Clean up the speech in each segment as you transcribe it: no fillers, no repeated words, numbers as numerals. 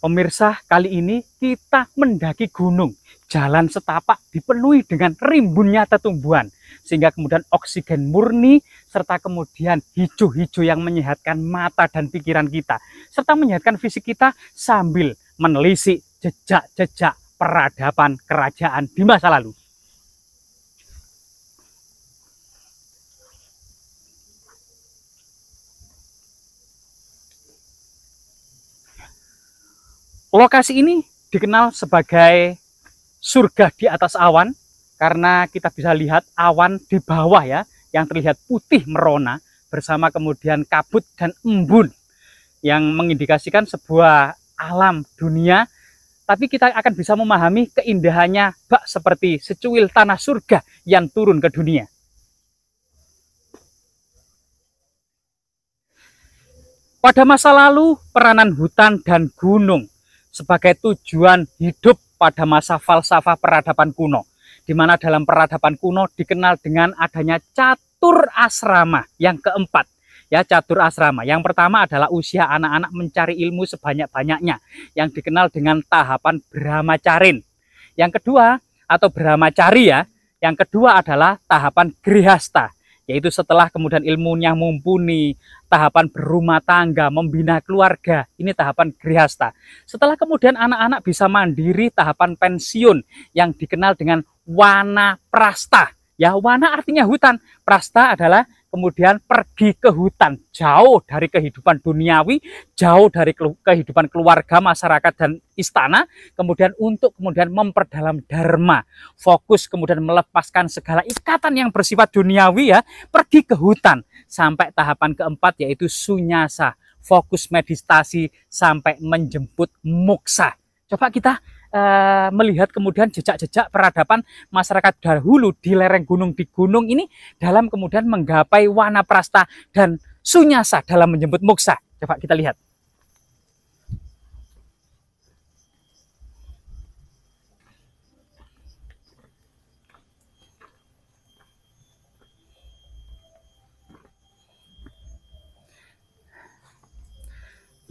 Pemirsa, kali ini kita mendaki gunung. Jalan setapak dipenuhi dengan rimbunnya tetumbuhan. Sehingga kemudian oksigen murni, serta kemudian hijau-hijau yang menyehatkan mata dan pikiran kita. Serta menyehatkan fisik kita sambil menelisik jejak-jejak peradaban kerajaan di masa lalu. Lokasi ini dikenal sebagai surga di atas awan karena kita bisa lihat awan di bawah ya yang terlihat putih merona bersama kemudian kabut dan embun yang mengindikasikan sebuah alam dunia, tapi kita akan bisa memahami keindahannya bak seperti secuil tanah surga yang turun ke dunia. Pada masa lalu, peranan hutan dan gunung sebagai tujuan hidup pada masa falsafah peradaban kuno, di mana dalam peradaban kuno dikenal dengan adanya catur asrama yang keempat. Ya, catur asrama. Yang pertama adalah usia anak-anak mencari ilmu sebanyak-banyaknya, yang dikenal dengan tahapan brahmacarin. Yang kedua, atau brahmacari ya, yang kedua adalah tahapan grihasta, yaitu setelah kemudian ilmunya mumpuni, tahapan berumah tangga, membina keluarga, ini tahapan grihasta. Setelah kemudian anak-anak bisa mandiri, tahapan pensiun yang dikenal dengan wanaprasta. Ya, wana artinya hutan, prasta adalah kemudian pergi ke hutan, jauh dari kehidupan duniawi, jauh dari kehidupan keluarga, masyarakat, dan istana, kemudian untuk kemudian memperdalam dharma, fokus kemudian melepaskan segala ikatan yang bersifat duniawi ya, pergi ke hutan, sampai tahapan keempat yaitu sunyasa, fokus meditasi sampai menjemput moksa. Coba kita melihat kemudian jejak-jejak peradaban masyarakat dahulu di lereng gunung di gunung ini dalam kemudian menggapai wanaprasta dan sunyasa dalam menjemput moksa. Coba kita lihat.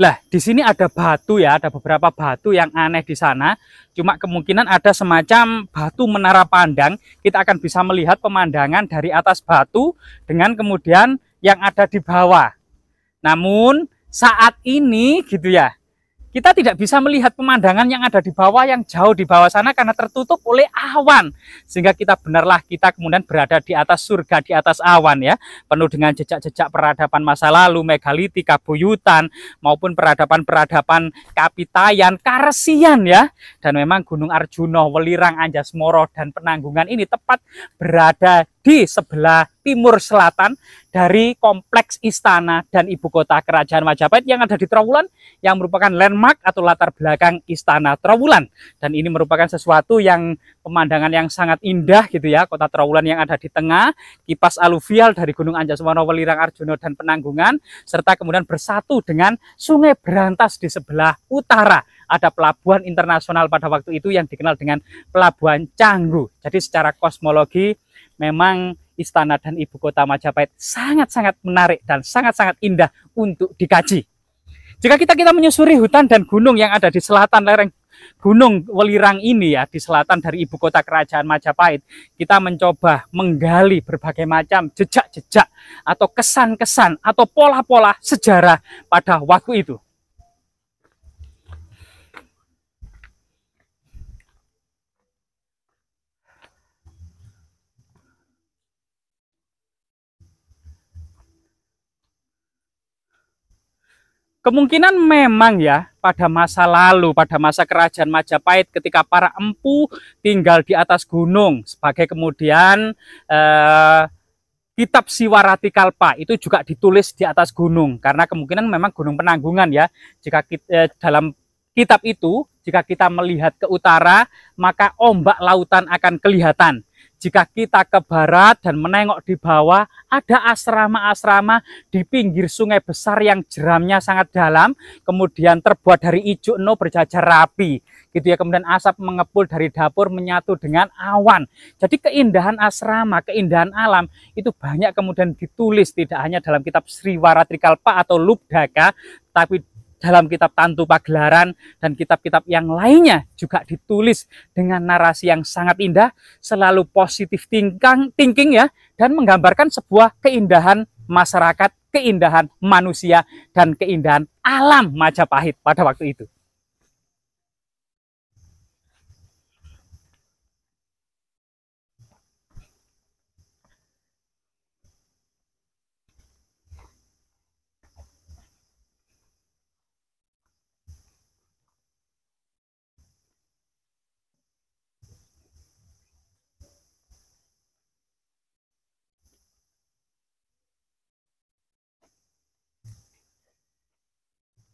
Lah, di sini ada batu ya, ada beberapa batu yang aneh di sana. Cuma kemungkinan ada semacam batu menara pandang. Kita akan bisa melihat pemandangan dari atas batu dengan kemudian yang ada di bawah. Namun saat ini gitu ya, kita tidak bisa melihat pemandangan yang ada di bawah, yang jauh di bawah sana karena tertutup oleh awan. Sehingga kita kemudian berada di atas surga, di atas awan ya. Penuh dengan jejak-jejak peradaban masa lalu, megalitik, kabuyutan, maupun peradaban-peradaban Kapitayan, Karesian ya. Dan memang Gunung Arjuna, Welirang, Anjasmara, dan Penanggungan ini tepat berada di sebelah timur selatan dari kompleks istana dan ibu kota kerajaan Majapahit yang ada di Trowulan, yang merupakan landmark atau latar belakang istana Trowulan. Dan ini merupakan sesuatu yang pemandangan yang sangat indah gitu ya, kota Trowulan yang ada di tengah, kipas aluvial dari Gunung Anjasmara, Welirang, Arjuna, dan Penanggungan, serta kemudian bersatu dengan Sungai Berantas di sebelah utara. Ada pelabuhan internasional pada waktu itu yang dikenal dengan Pelabuhan Canggu. Jadi secara kosmologi memang istana dan ibu kota Majapahit sangat-sangat menarik dan sangat-sangat indah untuk dikaji. Jika kita menyusuri hutan dan gunung yang ada di selatan lereng Gunung Welirang ini ya, di selatan dari ibu kota kerajaan Majapahit, kita mencoba menggali berbagai macam jejak-jejak atau kesan-kesan atau pola-pola sejarah pada waktu itu. Kemungkinan memang ya pada masa lalu, pada masa kerajaan Majapahit ketika para empu tinggal di atas gunung sebagai kemudian kitab Siwarati Kalpa itu juga ditulis di atas gunung karena kemungkinan memang Gunung Penanggungan ya. Jika dalam kitab itu jika kita melihat ke utara maka ombak lautan akan kelihatan. Jika kita ke barat dan menengok di bawah, ada asrama-asrama di pinggir sungai besar yang jeramnya sangat dalam, kemudian terbuat dari ijuk eno berjajar rapi, gitu ya. Kemudian asap mengepul dari dapur menyatu dengan awan. Jadi keindahan asrama, keindahan alam itu banyak kemudian ditulis tidak hanya dalam kitab Sriwaratrikalpa atau Lubdaka, tapi dalam kitab Tantu Pagelaran dan kitab-kitab yang lainnya juga ditulis dengan narasi yang sangat indah, selalu positif thinking ya, dan menggambarkan sebuah keindahan masyarakat, keindahan manusia, dan keindahan alam Majapahit pada waktu itu.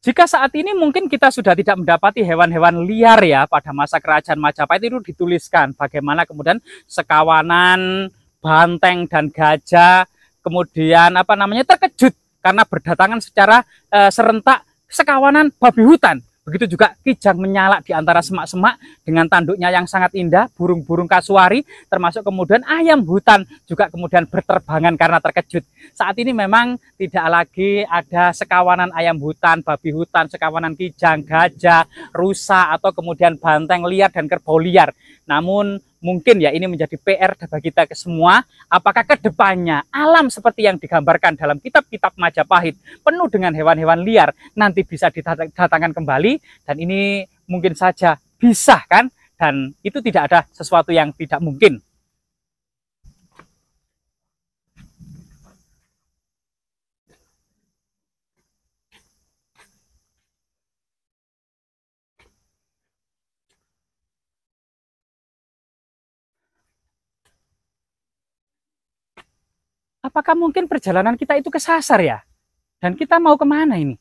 Jika saat ini mungkin kita sudah tidak mendapati hewan-hewan liar ya, pada masa kerajaan Majapahit itu dituliskan bagaimana kemudian sekawanan banteng dan gajah kemudian terkejut karena berdatangan secara serentak sekawanan babi hutan. Begitu juga kijang menyala di antara semak-semak dengan tanduknya yang sangat indah, burung-burung kasuari, termasuk kemudian ayam hutan juga kemudian berterbangan karena terkejut. Saat ini memang tidak lagi ada sekawanan ayam hutan, babi hutan, sekawanan kijang, gajah, rusa, atau kemudian banteng liar dan kerbau liar. Namun mungkin ya ini menjadi PR bagi kita semua, apakah kedepannya alam seperti yang digambarkan dalam kitab-kitab Majapahit penuh dengan hewan-hewan liar nanti bisa didatangkan kembali, dan ini mungkin saja bisa kan, dan itu tidak ada sesuatu yang tidak mungkin. Apakah mungkin perjalanan kita itu kesasar ya? Dan kita mau kemana ini?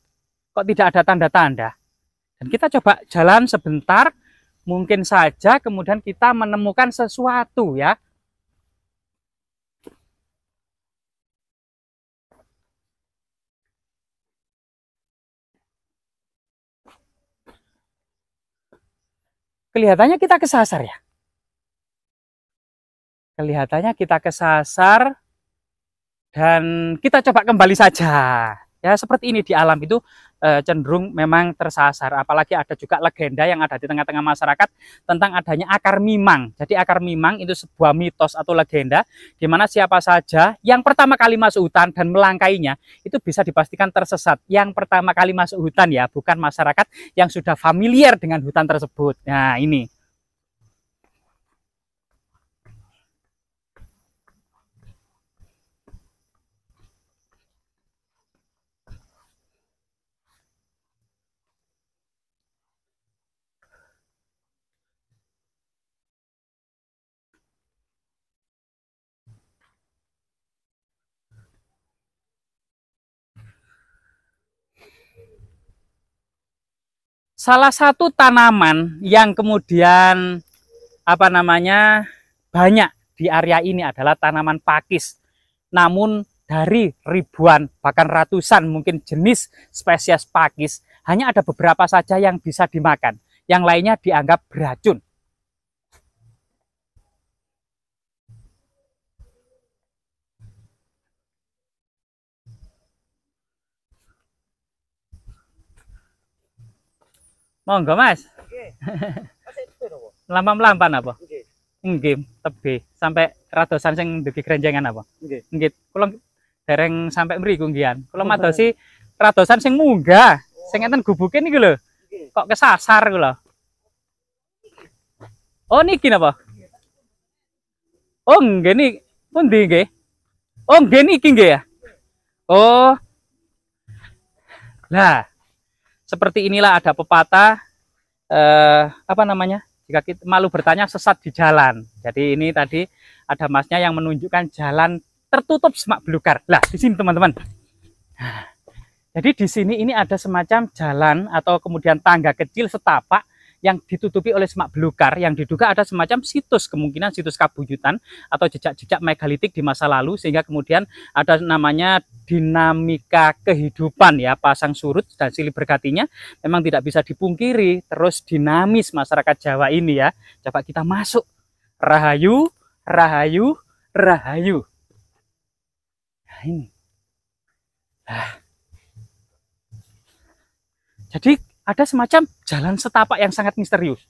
Kok tidak ada tanda-tanda? Dan kita coba jalan sebentar, mungkin saja kemudian kita menemukan sesuatu ya. Kelihatannya kita kesasar ya. Kelihatannya kita kesasar. Dan kita coba kembali saja. Ya, seperti ini di alam itu cenderung memang tersasar. Apalagi ada juga legenda yang ada di tengah-tengah masyarakat tentang adanya akar mimang. Jadi akar mimang itu sebuah mitos atau legenda di mana siapa saja yang pertama kali masuk hutan dan melangkainya itu bisa dipastikan tersesat. Yang pertama kali masuk hutan ya, bukan masyarakat yang sudah familiar dengan hutan tersebut. Nah, ini. Salah satu tanaman yang kemudian banyak di area ini adalah tanaman pakis. Namun dari ribuan bahkan ratusan mungkin jenis spesies pakis, hanya ada beberapa saja yang bisa dimakan. Yang lainnya dianggap beracun. Monggo Mas. Lampan-lampan apa? Nggih, tebe sampai ratusan sing dugi grenjengan apa? Nggih. Kula dereng sampai mriku nggih. Kula madosi ratusan sing munggah, sing enten gubuke niku lho. Kok kesasar kula. Oh niki napa? Oh nggih niki pundi nggih? Oh nggih niki nggih ya. Oh. Lah, seperti inilah ada pepatah jika kita malu bertanya sesat di jalan. Jadi ini tadi ada masnya yang menunjukkan jalan tertutup semak belukar. Lah, di sini teman-teman. Jadi di sini ini ada semacam jalan atau kemudian tangga kecil setapak yang ditutupi oleh semak belukar yang diduga ada semacam situs, kemungkinan situs kabuyutan atau jejak-jejak megalitik di masa lalu, sehingga kemudian ada namanya dinamika kehidupan ya, pasang surut dan silih bergantinya memang tidak bisa dipungkiri. Terus dinamis masyarakat Jawa ini ya. Coba kita masuk. Rahayu, rahayu, rahayu. Nah ini. Jadi ada semacam jalan setapak yang sangat misterius.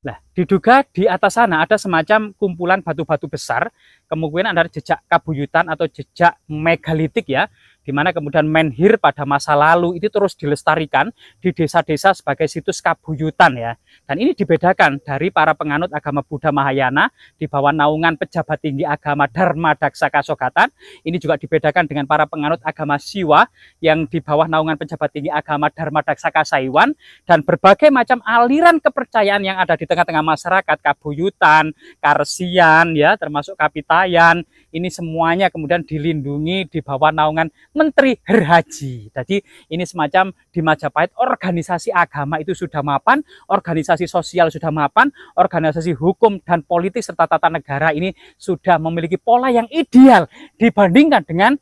Nah, diduga di atas sana ada semacam kumpulan batu-batu besar, kemungkinan ada jejak kabuyutan atau jejak megalitik ya, di mana kemudian menhir pada masa lalu itu terus dilestarikan di desa-desa sebagai situs kabuyutan ya. Dan ini dibedakan dari para penganut agama Buddha Mahayana di bawah naungan pejabat tinggi agama Dharma Daksa Kasogatan. Ini juga dibedakan dengan para penganut agama Siwa yang di bawah naungan pejabat tinggi agama Dharma Daksa Kasaiwan, dan berbagai macam aliran kepercayaan yang ada di tengah-tengah masyarakat, kabuyutan, karesian ya, termasuk kapitayan, ini semuanya kemudian dilindungi di bawah naungan Menteri Herhaji. Jadi ini semacam di Majapahit organisasi agama itu sudah mapan, organisasi sosial sudah mapan, organisasi hukum dan politik serta tata negara ini sudah memiliki pola yang ideal dibandingkan dengan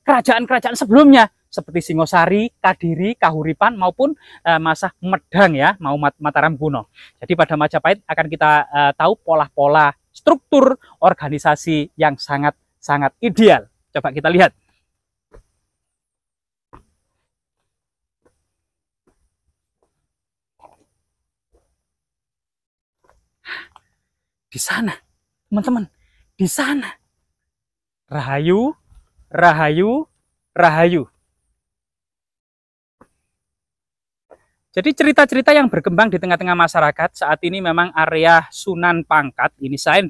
kerajaan-kerajaan sebelumnya seperti Singosari, Kadiri, Kahuripan maupun masa Medang ya, mau Mataram kuno. Jadi pada Majapahit akan kita tahu pola-pola struktur organisasi yang sangat ideal. Coba kita lihat. Di sana, teman-teman, di sana. Rahayu, Rahayu, Rahayu. Jadi cerita-cerita yang berkembang di tengah-tengah masyarakat saat ini memang area Sunan Pangkat ini selain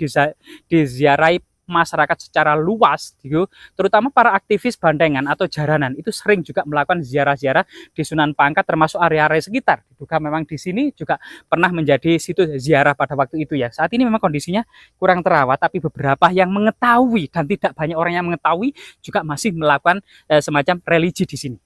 diziarahi masyarakat secara luas, gitu, terutama para aktivis bandengan atau jaranan itu sering juga melakukan ziarah-ziarah di Sunan Pangkat termasuk area-area sekitar. Diduga memang di sini juga pernah menjadi situs ziarah pada waktu itu ya. Saat ini memang kondisinya kurang terawat, tapi beberapa yang mengetahui dan tidak banyak orang yang mengetahui juga masih melakukan semacam religi di sini.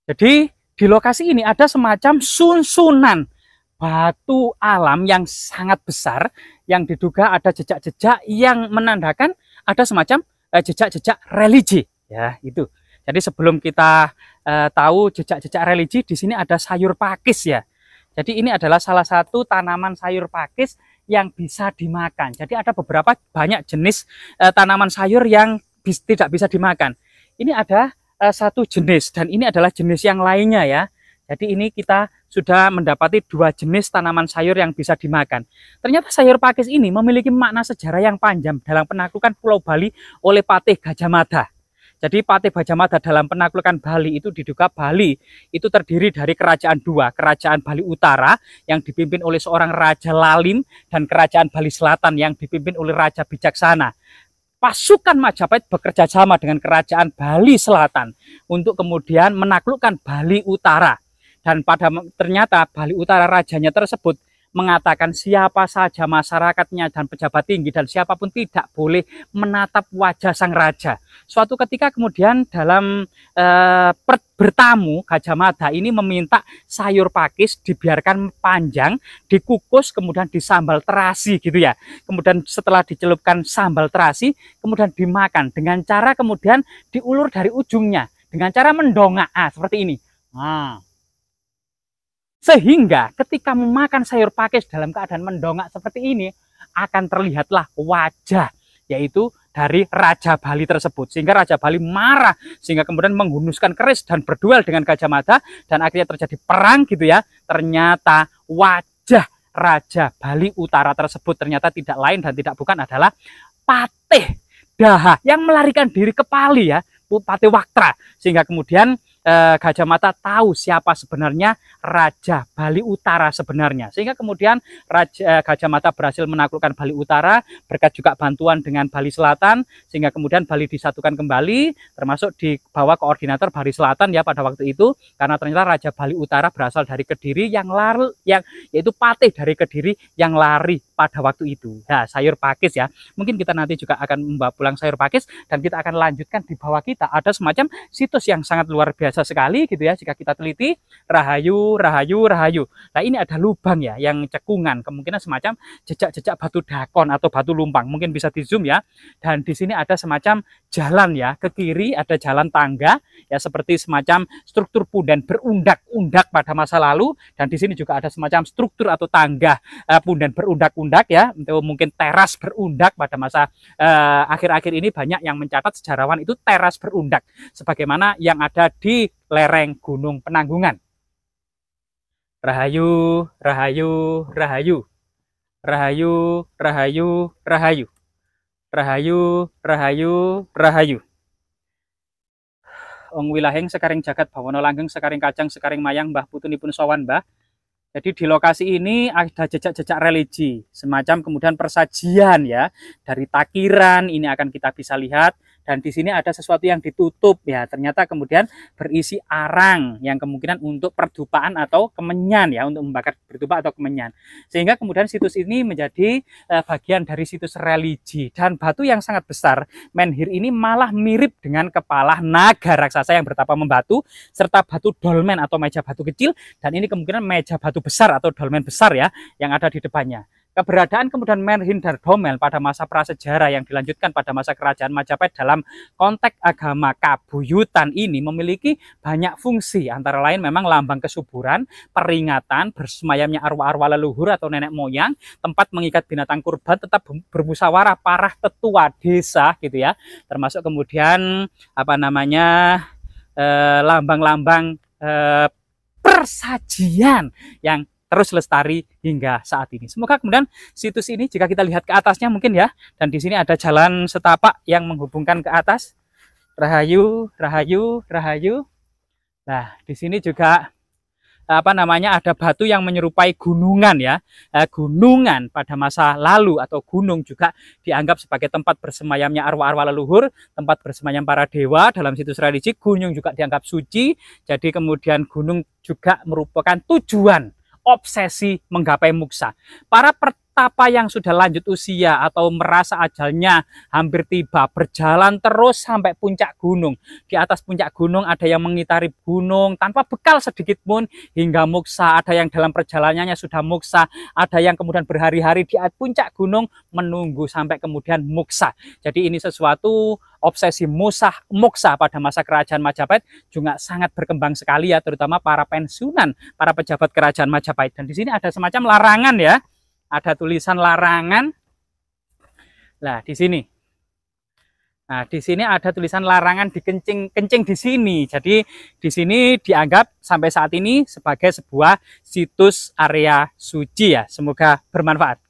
Jadi di lokasi ini ada semacam susunan batu alam yang sangat besar yang diduga ada jejak-jejak yang menandakan ada semacam jejak-jejak religi ya itu. Jadi sebelum kita tahu jejak-jejak religi, di sini ada sayur pakis ya. Jadi ini adalah salah satu tanaman sayur pakis yang bisa dimakan. Jadi ada beberapa banyak jenis tanaman sayur yang tidak bisa dimakan. Ini ada satu jenis dan ini adalah jenis yang lainnya ya. Jadi ini kita sudah mendapati dua jenis tanaman sayur yang bisa dimakan. Ternyata sayur pakis ini memiliki makna sejarah yang panjang dalam penaklukan Pulau Bali oleh Patih Gajah Mada. Jadi Patih Gajah Mada dalam penaklukan Bali itu diduga Bali itu terdiri dari kerajaan dua, kerajaan Bali Utara yang dipimpin oleh seorang Raja Lalim dan kerajaan Bali Selatan yang dipimpin oleh Raja Bijaksana. Pasukan Majapahit bekerja sama dengan kerajaan Bali Selatan untuk kemudian menaklukkan Bali Utara. Dan ternyata Bali Utara rajanya tersebut mengatakan siapa saja masyarakatnya dan pejabat tinggi dan siapapun tidak boleh menatap wajah sang raja. Suatu ketika kemudian dalam bertamu, Gajah Mada ini meminta sayur pakis dibiarkan panjang, dikukus, kemudian disambal terasi gitu ya. Kemudian setelah dicelupkan sambal terasi, kemudian dimakan dengan cara kemudian diulur dari ujungnya dengan cara mendongak seperti ini. Nah, sehingga ketika memakan sayur pakis dalam keadaan mendongak seperti ini, akan terlihatlah wajah, yaitu dari Raja Bali tersebut. Sehingga Raja Bali marah, sehingga kemudian menghunuskan keris dan berduel dengan Gajah Mada, dan akhirnya terjadi perang gitu ya. Ternyata wajah Raja Bali Utara tersebut ternyata tidak lain dan tidak bukan adalah Patih Daha yang melarikan diri ke Pali ya, Patih Waktra. Sehingga kemudian Gajah Mada tahu siapa sebenarnya Raja Bali Utara sebenarnya, sehingga kemudian Gajah Mada berhasil menaklukkan Bali Utara berkat juga bantuan dengan Bali Selatan, sehingga kemudian Bali disatukan kembali, termasuk di bawah koordinator Bali Selatan ya pada waktu itu, karena ternyata Raja Bali Utara berasal dari Kediri yaitu Patih dari Kediri yang lari pada waktu itu. Nah, sayur pakis ya, mungkin kita nanti juga akan membawa pulang sayur pakis dan kita akan lanjutkan di bawah kita ada semacam situs yang sangat luar biasa biasa sekali gitu ya jika kita teliti. Rahayu, rahayu, rahayu. Nah ini ada lubang ya yang cekungan, kemungkinan semacam jejak-jejak batu dakon atau batu lumpang, mungkin bisa di zoom ya. Dan di sini ada semacam jalan ya, ke kiri ada jalan tangga ya, seperti semacam struktur punden berundak-undak pada masa lalu. Dan di sini juga ada semacam struktur atau tangga punden berundak-undak ya, atau mungkin teras berundak pada masa akhir-akhir ini. Banyak yang mencatat sejarawan itu teras berundak sebagaimana yang ada di lereng Gunung Penanggungan. Rahayu, rahayu, rahayu. Rahayu, rahayu, rahayu. Rahayu, rahayu, rahayu. Ong wilaheng sekaring jagat bawana langgeng sekaring kacang sekaring mayang mbah putunipun sowan mbah. Jadi di lokasi ini ada jejak-jejak religi, semacam kemudian persajian ya, dari takiran ini akan kita bisa lihat. Dan di sini ada sesuatu yang ditutup ya, ternyata kemudian berisi arang yang kemungkinan untuk perdupaan atau kemenyan ya, untuk membakar berdupa atau kemenyan. Sehingga kemudian situs ini menjadi bagian dari situs religi. Dan batu yang sangat besar, menhir ini malah mirip dengan kepala naga raksasa yang bertapa membatu, serta batu dolmen atau meja batu kecil, dan ini kemungkinan meja batu besar atau dolmen besar ya, yang ada di depannya. Keberadaan kemudian menhir dan domel pada masa prasejarah yang dilanjutkan pada masa kerajaan Majapahit dalam konteks agama kabuyutan ini memiliki banyak fungsi, antara lain memang lambang kesuburan, peringatan, bersemayamnya arwah-arwah leluhur atau nenek moyang, tempat mengikat binatang kurban, tetap bermusyawarah para tetua desa gitu ya, termasuk kemudian apa namanya lambang-lambang persajian yang terus lestari hingga saat ini. Semoga kemudian situs ini jika kita lihat ke atasnya mungkin ya, dan di sini ada jalan setapak yang menghubungkan ke atas. Rahayu, rahayu, rahayu. Nah, di sini juga apa namanya ada batu yang menyerupai gunungan ya. Gunungan pada masa lalu atau gunung juga dianggap sebagai tempat bersemayamnya arwah-arwah leluhur, tempat bersemayam para dewa dalam situs religi. Gunung juga dianggap suci. Jadi kemudian gunung juga merupakan tujuan obsesi menggapai muksa. Para pertapa yang sudah lanjut usia atau merasa ajalnya hampir tiba berjalan terus sampai puncak gunung. Di atas puncak gunung ada yang mengitari gunung tanpa bekal sedikit pun hingga muksa. Ada yang dalam perjalanannya sudah muksa. Ada yang kemudian berhari-hari di puncak gunung menunggu sampai kemudian muksa. Jadi ini sesuatu obsesi moksa pada masa kerajaan Majapahit juga sangat berkembang sekali ya, terutama para pensiunan, para pejabat kerajaan Majapahit. Dan di sini ada semacam larangan ya, ada tulisan larangan. Nah, di sini. Nah, di sini ada tulisan larangan dikencing di sini. Jadi di sini dianggap sampai saat ini sebagai sebuah situs area suci ya. Semoga bermanfaat.